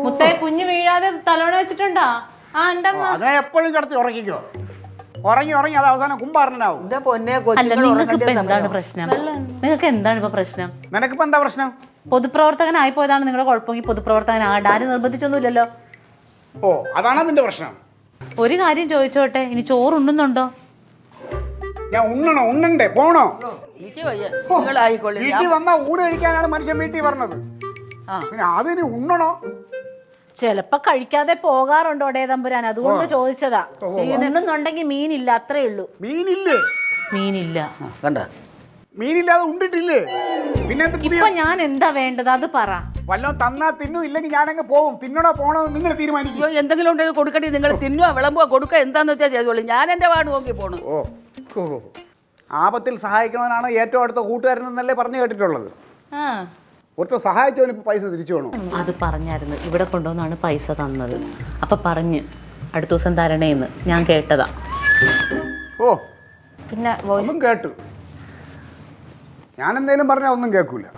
മുത്തേ കുഞ്ഞ് വീഴാതെ തലോണ വെച്ചിട്ടുണ്ടോ? ആ ഉണ്ടമ്മ. അതിനെ എപ്പോഴും കിടത്തി ഉറക്കിക്കോ. ഉറങ്ങി അത് അവസാനം കുമ്പാറിനാവും. എന്റെ പൊന്നെ അല്ല കൊച്ചുങ്ങൾ നിങ്ങൾക്ക് ഇപ്പൊ ഉറങ്ങേണ്ട എന്താണ് സമയം. പ്രശ്നം? നിങ്ങൾക്ക് എന്താണ് ഇപ്പൊ പ്രശ്നം? നിനക്കിപ്പോ എന്താ പ്രശ്നം? പൊതുപ്രവർത്തകനായി പോയതാണ് നിങ്ങളുടെ കുഴപ്പമെങ്കിൽ പൊതുപ്രവർത്തകനാകണ്ട. ആരും നിർബന്ധിച്ചൊന്നുമില്ലല്ലോ. ഓ അതാണ് നിന്റെ പ്രശ്നം. ഒരു കാര്യം ചോദിച്ചോട്ടെ, ഇനി ചോറുണ്ണുന്നുണ്ടോ? ഞാൻ ഉണ്ണണ്ടേ പോണോ? എനിക്ക് വയ്യ, നിങ്ങളായിക്കൊള്ളി. വീട്ടിൽ വന്നാ ഊണ് കഴിക്കാനാണ് മനുഷ്യൻ വീട്ടിൽ പറഞ്ഞത്. പിന്നെ അതിന് ഉണ്ണണോ? ചിലപ്പോ കഴിക്കാതെ പോകാറുണ്ടോ തമ്പുരാൻ, അതുകൊണ്ട് ചോദിച്ചതാ. ഉണ്ണുന്നുണ്ടെങ്കിൽ മീനില്ല, അത്രേ ഉള്ളൂ. മീനില്ലേ? മീനില്ല. കണ്ട മീനില്ലാതെ ഉണ്ടിട്ടില്ലേ? പിന്നെ ഇപ്പൊ ഞാൻ എന്താ വേണ്ടത് അത് പറ. വല്ലതും തന്നാ തിന്നും, ഇല്ലെങ്കിൽ ഞാനങ്ങ് പോവും. തിന്നണോ പോണോ നിങ്ങൾ തീരുമാനിക്കും. അയ്യോ, എന്തെങ്കിലും ഉണ്ടെങ്കിൽ കൊടുക്കട്ടെ. നിങ്ങൾ തിന്നുക വിളമ്പുക കൊടുക്കുക എന്താന്ന് വെച്ചാൽ ചെയ്തോളൂ. ഞാൻ എന്റെ വാർഡ് നോക്കി പോണു. ഓ ആപത്തിൽ സഹായിക്കണവനാണ് ഏറ്റവും അടുത്ത കൂട്ടുകാരനെന്നല്ലേ പറഞ്ഞു കേട്ടിട്ടുള്ളത്. ഒരുത്ത സഹായിച്ചവന് ഇപ്പൊ പൈസ തിരിച്ചു വേണം. അത് പറഞ്ഞായിരുന്നു, ഇവിടെ കൊണ്ടുവന്നാണ് പൈസ തന്നത്. അപ്പൊ പറഞ്ഞ് അടുത്ത ദിവസം തരണേന്ന് ഞാൻ കേട്ടതാ. ഓ പിന്നെ ഒന്നും കേട്ടു. ഞാൻ എന്തേലും പറഞ്ഞാൽ ഒന്നും കേൾക്കൂല.